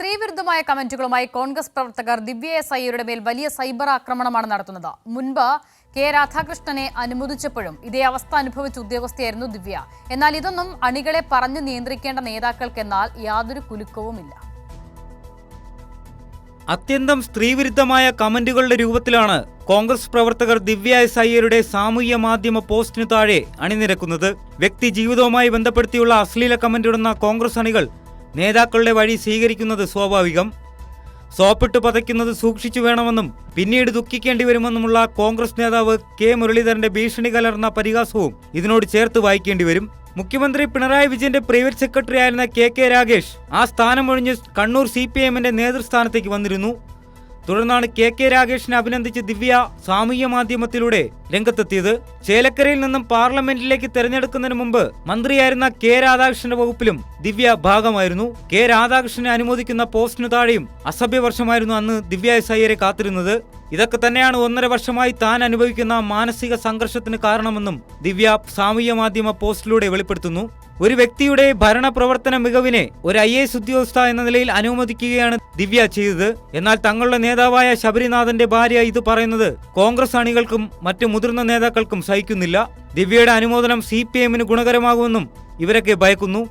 സ്ത്രീവിരുദ്ധമായ കമന്റുകളുമായി കോൺഗ്രസ് പ്രവർത്തകർ ദിവ്യ എസ് അയ്യരുടെ മേൽ വലിയ സൈബർ ആക്രമണമാണ് നടത്തുന്നത്. മുൻപ് കെ രാധാകൃഷ്ണനെ അനുമോദിച്ചപ്പോഴും ഇതേ അവസ്ഥ അനുഭവിച്ച ഉദ്യോഗസ്ഥയായിരുന്നു ദിവ്യ. എന്നാൽ ഇതൊന്നും അണികളെ പറഞ്ഞു നിയന്ത്രിക്കേണ്ട നേതാക്കൾക്കെന്നാൽ യാതൊരു കുലുക്കവുമില്ല. അത്യന്തം സ്ത്രീവിരുദ്ധമായ കമന്റുകളുടെ രൂപത്തിലാണ് കോൺഗ്രസ് പ്രവർത്തകർ ദിവ്യ എസ് അയ്യരുടെ സാമൂഹ്യ മാധ്യമ പോസ്റ്റിനു താഴെ അണിനിരക്കുന്നത്. വ്യക്തി ജീവിതവുമായി ബന്ധപ്പെടുത്തിയുള്ള അശ്ലീല കമന്റിടുന്ന കോൺഗ്രസ് അണികൾ നേതാക്കളുടെ വഴി സ്വീകരിക്കുന്നത് സ്വാഭാവികം. സോപ്പിട്ട് പതയ്ക്കുന്നത് സൂക്ഷിച്ചു വേണമെന്നും പിന്നീട് ദുഃഖിക്കേണ്ടി വരുമെന്നുമുള്ള കോൺഗ്രസ് നേതാവ് കെ മുരളീധരന്റെ ഭീഷണി കലർന്ന പരിഹാസവും ഇതിനോട് ചേർത്ത് വായിക്കേണ്ടി വരും. മുഖ്യമന്ത്രി പിണറായി വിജയന്റെ പ്രൈവറ്റ് സെക്രട്ടറി ആയിരുന്ന കെ രാഗേഷ് ആ സ്ഥാനമൊഴിഞ്ഞ് കണ്ണൂർ CPM-ന്റെ നേതൃസ്ഥാനത്തേക്ക് വന്നിരുന്നു. തുടർന്നാണ് കെ രാഗേഷിനെ അഭിനന്ദിച്ച് ദിവ്യ സാമൂഹ്യ മാധ്യമത്തിലൂടെ രംഗത്തെത്തിയത്. ചേലക്കരയിൽ നിന്നും പാർലമെന്റിലേക്ക് തെരഞ്ഞെടുക്കുന്നതിന് മുമ്പ് മന്ത്രിയായിരുന്ന കെ രാധാകൃഷ്ണന്റെ വകുപ്പിലും ദിവ്യ ഭാഗമായിരുന്നു. കെ രാധാകൃഷ്ണനെ അനുമോദിക്കുന്ന പോസ്റ്റിനു താഴെയും അസഭ്യവർഷമായിരുന്നു അന്ന് ദിവ്യ എസ് അയ്യരെ കാത്തിരുന്നത്. ഇതൊക്കെ തന്നെയാണ് 1.5 വർഷമായി താൻ അനുഭവിക്കുന്ന മാനസിക സംഘർഷത്തിന് കാരണമെന്നും ദിവ്യ സാമൂഹ്യ മാധ്യമ പോസ്റ്റിലൂടെ വെളിപ്പെടുത്തുന്നു. ഒരു വ്യക്തിയുടെ ഭരണപ്രവർത്തന മികവിനെ ഒരു IAS ഉദ്യോഗസ്ഥ എന്ന നിലയിൽ അനുമോദിക്കുകയാണ് ദിവ്യ ചെയ്തത്. എന്നാൽ തങ്ങളുടെ നേതാവായ ശബരിനാഥന്റെ ഭാര്യ ഇത് പറയുന്നത് കോൺഗ്രസ് അണികൾക്കും മറ്റു മുതിർന്ന നേതാക്കൾക്കും സഹിക്കുന്നില്ല. ദിവ്യയുടെ അനുമോദനം CPM-ന് ഗുണകരമാകുമെന്നും ഇവരൊക്കെ ഭയക്കുന്നു.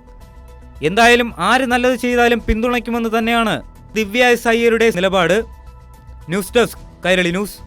എന്തായാലും ആര് നല്ലത് ചെയ്താലും പിന്തുണയ്ക്കുമെന്ന് തന്നെയാണ് ദിവ്യ എസ് അയ്യരുടെ നിലപാട്. News desk Kairali news.